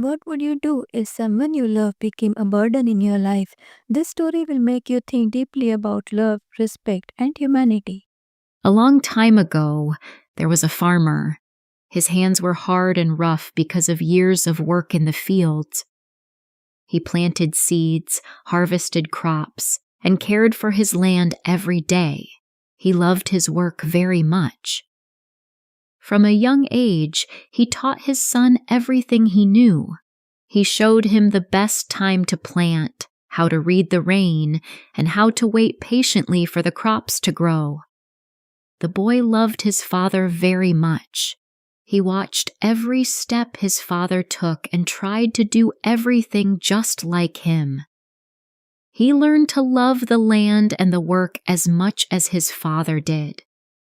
What would you do if someone you love became a burden in your life? This story will make you think deeply about love, respect, and humanity. A long time ago, there was a farmer. His hands were hard and rough because of years of work in the fields. He planted seeds, harvested crops, and cared for his land every day. He loved his work very much. From a young age, he taught his son everything he knew. He showed him the best time to plant, how to read the rain, and how to wait patiently for the crops to grow. The boy loved his father very much. He watched every step his father took and tried to do everything just like him. He learned to love the land and the work as much as his father did.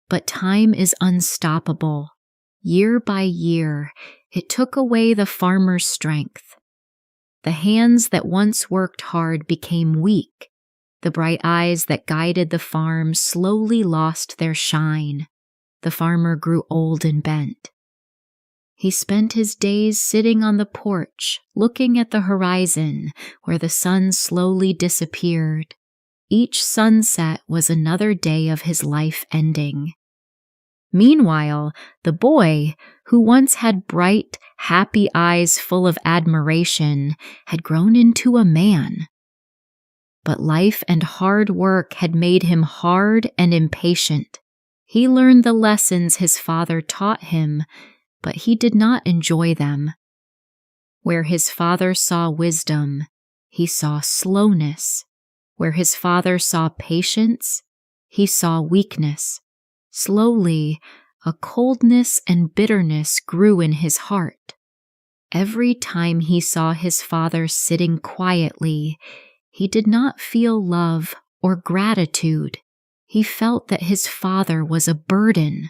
But time is unstoppable. Year by year, it took away the farmer's strength. The hands that once worked hard became weak. The bright eyes that guided the farm slowly lost their shine. The farmer grew old and bent. He spent his days sitting on the porch, looking at the horizon where the sun slowly disappeared. Each sunset was another day of his life ending. Meanwhile, the boy, who once had bright, happy eyes full of admiration, had grown into a man. But life and hard work had made him hard and impatient. He learned the lessons his father taught him, but he did not enjoy them. Where his father saw wisdom, he saw slowness. Where his father saw patience, he saw weakness. Slowly, a coldness and bitterness grew in his heart. Every time he saw his father sitting quietly, he did not feel love or gratitude. He felt that his father was a burden.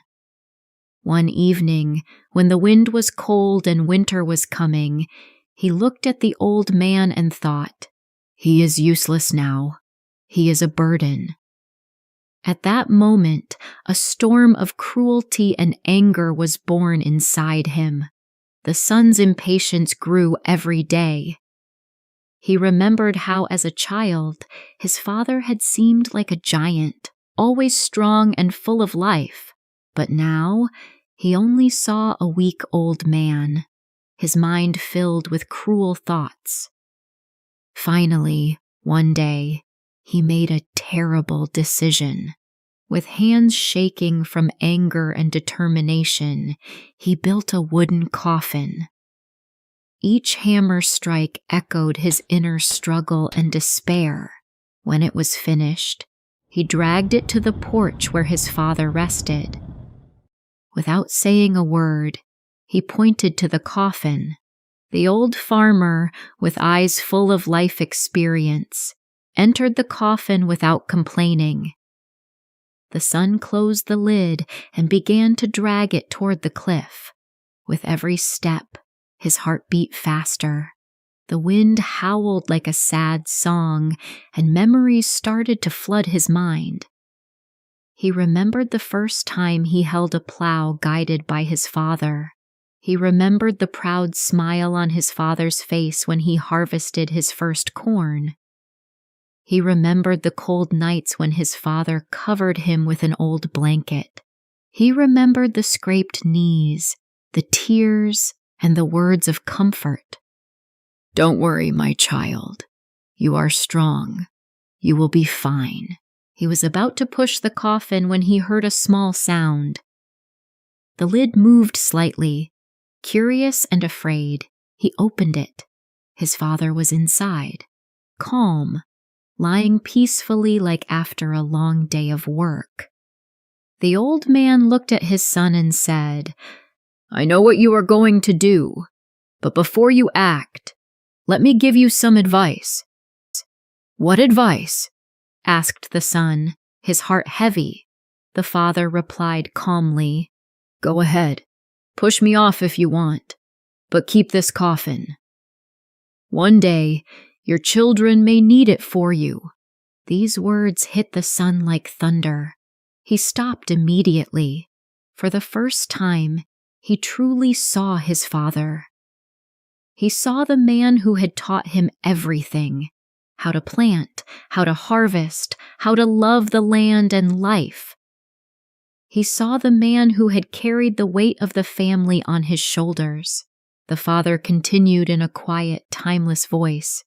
One evening, when the wind was cold and winter was coming, he looked at the old man and thought, "He is useless now. He is a burden." At that moment, a storm of cruelty and anger was born inside him. The son's impatience grew every day. He remembered how, as a child, his father had seemed like a giant, always strong and full of life. But now, he only saw a weak old man, his mind filled with cruel thoughts. Finally, one day, he made a terrible decision. With hands shaking from anger and determination, he built a wooden coffin. Each hammer strike echoed his inner struggle and despair. When it was finished, he dragged it to the porch where his father rested. Without saying a word, he pointed to the coffin. The old farmer, with eyes full of life experience, entered the coffin without complaining. The son closed the lid and began to drag it toward the cliff. With every step, his heart beat faster. The wind howled like a sad song, and memories started to flood his mind. He remembered the first time he held a plow guided by his father. He remembered the proud smile on his father's face when he harvested his first corn. He remembered the cold nights when his father covered him with an old blanket. He remembered the scraped knees, the tears, and the words of comfort. "Don't worry, my child. You are strong. You will be fine." He was about to push the coffin when he heard a small sound. The lid moved slightly. Curious and afraid, he opened it. His father was inside, calm, lying peacefully like after a long day of work. The old man looked at his son and said, "I know what you are going to do, but before you act, let me give you some advice." "What advice?" asked the son, his heart heavy. The father replied calmly, "Go ahead. Push me off if you want, but keep this coffin. One day, your children may need it for you." These words hit the son like thunder. He stopped immediately. For the first time, he truly saw his father. He saw the man who had taught him everything: how to plant, how to harvest, how to love the land and life. He saw the man who had carried the weight of the family on his shoulders. The father continued in a quiet, timeless voice.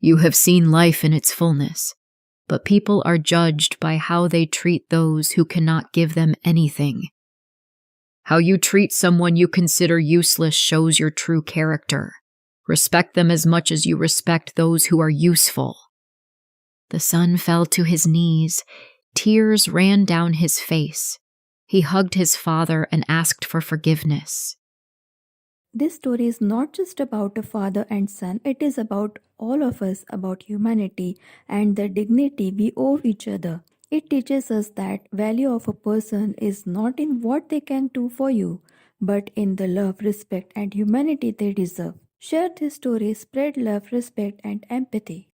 You have seen life in its fullness, but people are judged by how they treat those who cannot give them anything. How you treat someone you consider useless shows your true character. Respect them as much as you respect those who are useful. The son fell to his knees. Tears ran down his face. He hugged his father and asked for forgiveness. This story is not just about a father and son, it is about all of us, about humanity and the dignity we owe each other. It teaches us that value of a person is not in what they can do for you, but in the love, respect and humanity they deserve. Share this story, spread love, respect and empathy.